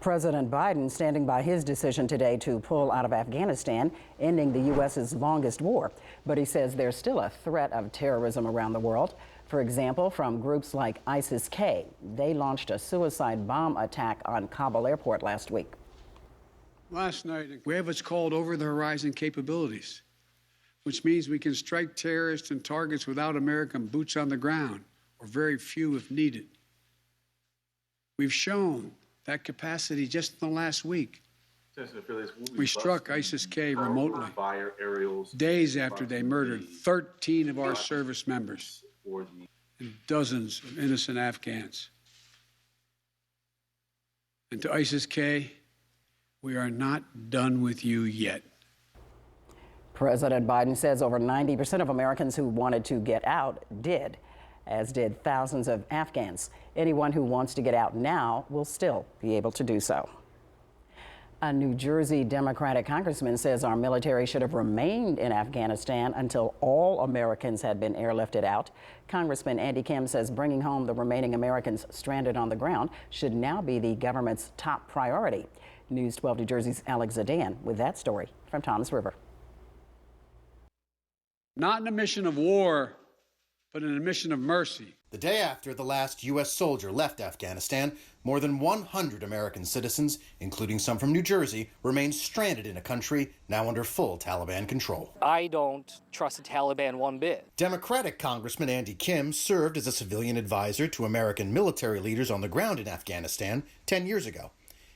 President Biden standing by his decision today to pull out of Afghanistan, ending the U.S.'s longest war. But he says there's still a threat of terrorism around the world. For example, from groups like ISIS-K. They launched a suicide bomb attack on Kabul airport last week. Last night, we have what's called over-the-horizon capabilities, which means we can strike terrorists and targets without American boots on the ground, or very few if needed. We've shown that capacity just in the last week. We struck ISIS-K remotely, days after they murdered 13 of our service members and dozens of innocent Afghans. And to ISIS-K, we are not done with you yet. President Biden says over 90% of Americans who wanted to get out did, as did thousands of Afghans. Anyone who wants to get out now will still be able to do so. A New Jersey Democratic congressman says our military should have remained in Afghanistan until all Americans had been airlifted out. Congressman Andy Kim says bringing home the remaining Americans stranded on the ground should now be the government's top priority. News 12 New Jersey's Alex Zidane with that story from Toms River. Not in a mission of war, but in a mission of mercy. The day after the last U.S. soldier left Afghanistan, more than 100 American citizens, including some from New Jersey, remain stranded in a country now under full Taliban control. I don't trust the Taliban one bit. Democratic Congressman Andy Kim served as a civilian advisor to American military leaders on the ground in Afghanistan 10 years ago.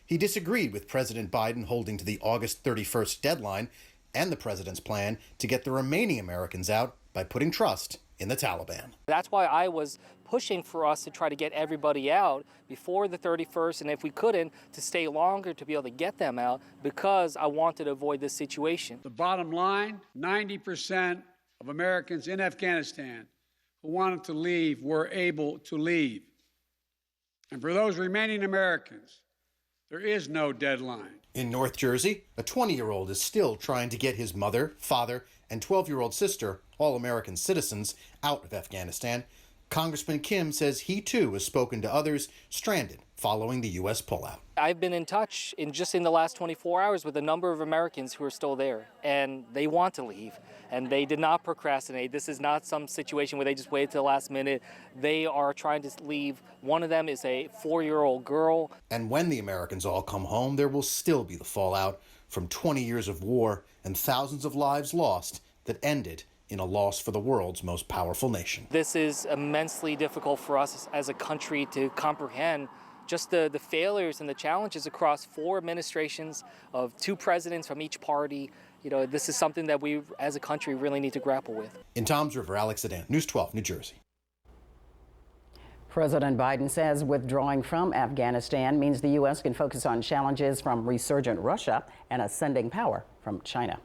He disagreed with President Biden holding to the August 31st deadline and the president's plan to get the remaining Americans out by putting trust in the Taliban. That's why I was pushing for us to try to get everybody out before the 31st, and if we couldn't, to stay longer to be able to get them out, because I wanted to avoid this situation. The bottom line, 90% of Americans in Afghanistan who wanted to leave were able to leave. And for those remaining Americans, there is no deadline. In North Jersey, a 20-year-old is still trying to get his mother, father, and 12-year-old sister, all American citizens, out of Afghanistan. Congressman Kim says he, too, has spoken to others stranded following the U.S. pullout. I've been in touch just in the last 24 hours with a number of Americans who are still there, and they want to leave, and they did not procrastinate. This is not some situation where they just waited to the last minute. They are trying to leave. One of them is a 4-year-old girl. And when the Americans all come home, there will still be the fallout from 20 years of war and thousands of lives lost that ended in a loss for the world's most powerful nation. This is immensely difficult for us as a country to comprehend, just the failures and the challenges across 4 administrations of 2 presidents from each party. You know, this is something that we as a country really need to grapple with. In Toms River, Alex Zidane, News 12, New Jersey. President Biden says withdrawing from Afghanistan means the U.S. can focus on challenges from resurgent Russia and ascending power from China.